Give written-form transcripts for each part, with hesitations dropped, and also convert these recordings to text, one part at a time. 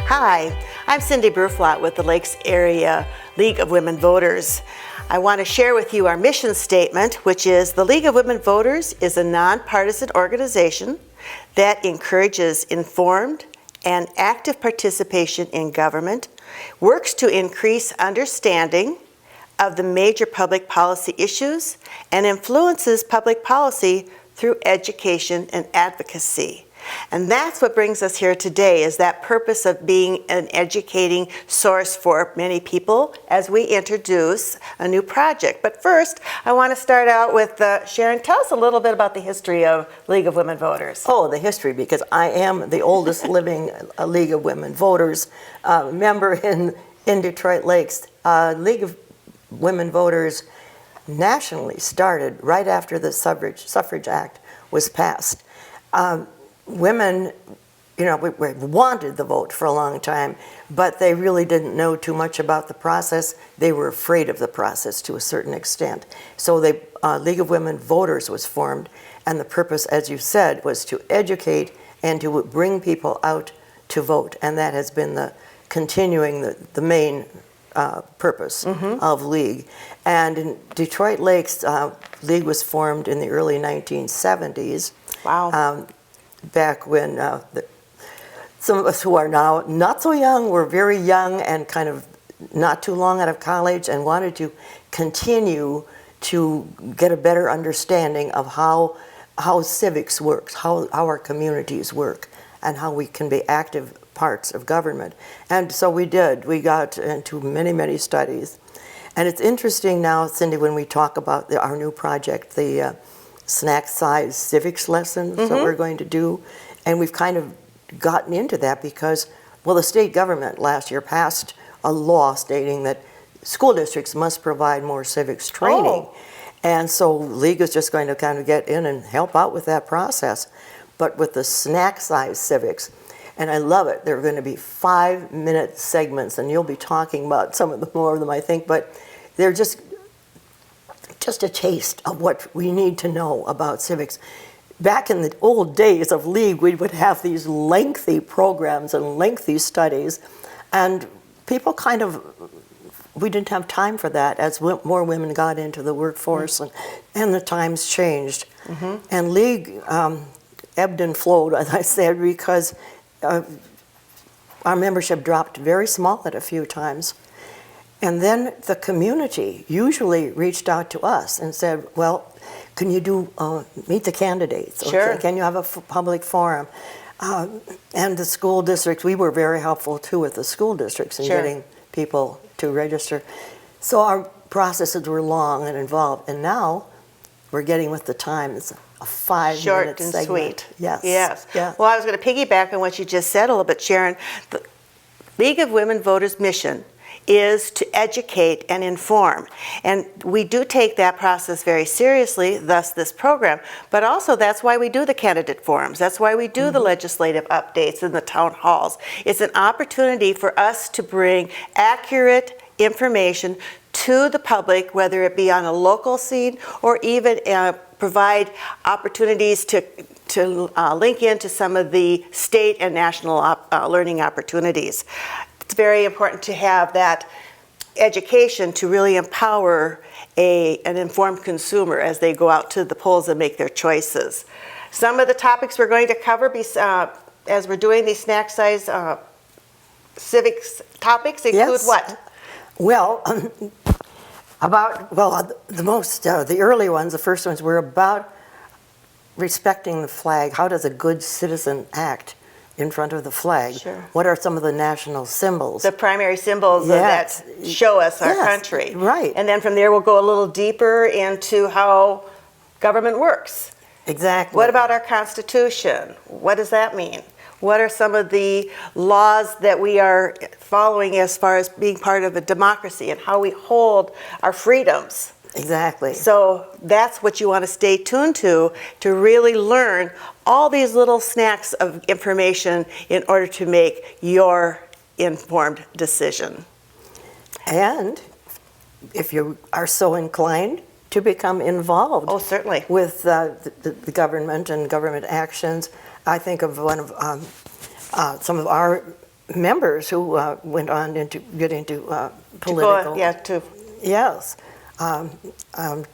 Hi, I'm Cindy Burflot with the Lakes Area League of Women Voters. I want to share with you our mission statement, which is the League of Women Voters is a nonpartisan organization that encourages informed and active participation in government, works to increase understanding of the major public policy issues, and influences public policy through education and advocacy. And that's what brings us here today, is that purpose of being an educating source for many people as we introduce a new project. But first, I want to start out with Sharon. Tell us a little bit about the history of League of Women Voters. Oh, the history, because I am the oldest living League of Women Voters member in Detroit Lakes. League of Women Voters nationally started right after the Suffrage Act was passed. Women, we wanted the vote for a long time, but they really didn't know too much about the process. They were afraid of the process to a certain extent. So the League of Women Voters was formed, and the purpose, as you said, was to educate and to bring people out to vote. And that has been the main purpose of League. And in Detroit Lakes, League was formed in the early 1970s. Wow. Back when some of us who are now not so young were very young and kind of not too long out of college and wanted to continue to get a better understanding of how civics works, how our communities work, and how we can be active parts of government. And so we did. We got into many, many studies. And it's interesting now, Cindy, when we talk about our new project, the snack-sized civics lessons that we're going to do. And we've kind of gotten into that because, well, the state government last year passed a law stating that school districts must provide more civics training. Oh. And so League is just going to kind of get in and help out with that process. But with the snack-sized civics, and I love it, there are going to be 5-minute segments, and you'll be talking about some of the more of them, I think, but they're just a taste of what we need to know about civics. Back in the old days of League, we would have these lengthy programs and lengthy studies, and people we didn't have time for that as more women got into the workforce and the times changed. And League ebbed and flowed, as I said, because our membership dropped very small at a few times. And then the community usually reached out to us and said, well, can you meet the candidates? Sure. Can you have a public forum? And the school districts, we were very helpful too with the school districts in getting people to register. So our processes were long and involved. And now we're getting with the time. It's a 5-minute Short and segment. sweet. Yes. Yes. Well, I was going to piggyback on what you just said a little bit, Sharon. The League of Women Voters' mission is to educate and inform. And we do take that process very seriously, thus this program, but also that's why we do the candidate forums. That's why we do the legislative updates in the town halls. It's an opportunity for us to bring accurate information to the public, whether it be on a local scene or even provide opportunities to link into some of the state and national learning opportunities. It's very important to have that education to really empower an informed consumer as they go out to the polls and make their choices. Some of the topics we're going to cover as we're doing these snack-size civics topics include what? Well, the early ones, the first ones were about respecting the flag. How does a good citizen act in front of the flag? Sure. What are some of the national symbols? The primary symbols that show us our country. Right. And then from there we'll go a little deeper into how government works. Exactly. What about our Constitution? What does that mean? What are some of the laws that we are following as far as being part of a democracy and how we hold our freedoms? Exactly. So that's what you want to stay tuned to really learn all these little snacks of information in order to make your informed decision. And if you are so inclined to become involved Oh, certainly. with the government and government actions, I think of one of some of our members who went on into get into political. Yes. I'm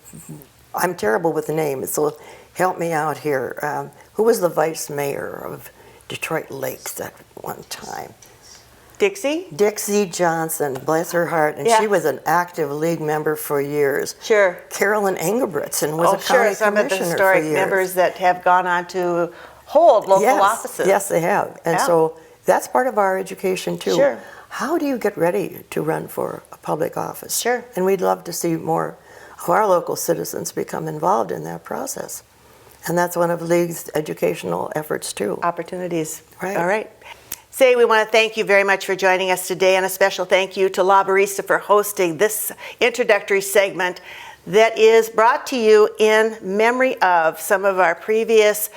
terrible with the names, so help me out here. Who was the vice mayor of Detroit Lakes at one time? Dixie? Dixie Johnson, bless her heart, and she was an active league member for years. Sure. Carolyn Engelbretson was a county some of the commissioner historic for years. members that have gone on to hold local offices. Yes, they have. And so that's part of our education too. Sure. How do you get ready to run for a public office? Sure. And we'd love to see more of our local citizens become involved in that process. And that's one of League's educational efforts too. Opportunities. Right. All right. Say, we want to thank you very much for joining us today, and a special thank you to La Barista for hosting this introductory segment that is brought to you in memory of some of our previous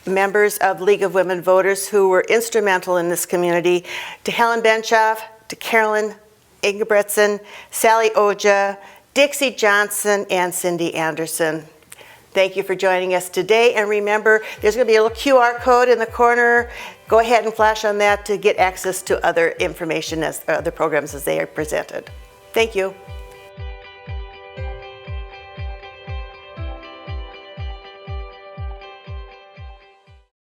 members of League of Women Voters who were instrumental in this community. To Helen Benshoff, to Carolyn Engelbretson, Sally Oja, Dixie Johnson, and Cindy Anderson. Thank you for joining us today, and remember, there's going to be a little QR code in the corner. Go ahead and flash on that to get access to other information as other programs as they are presented. Thank you.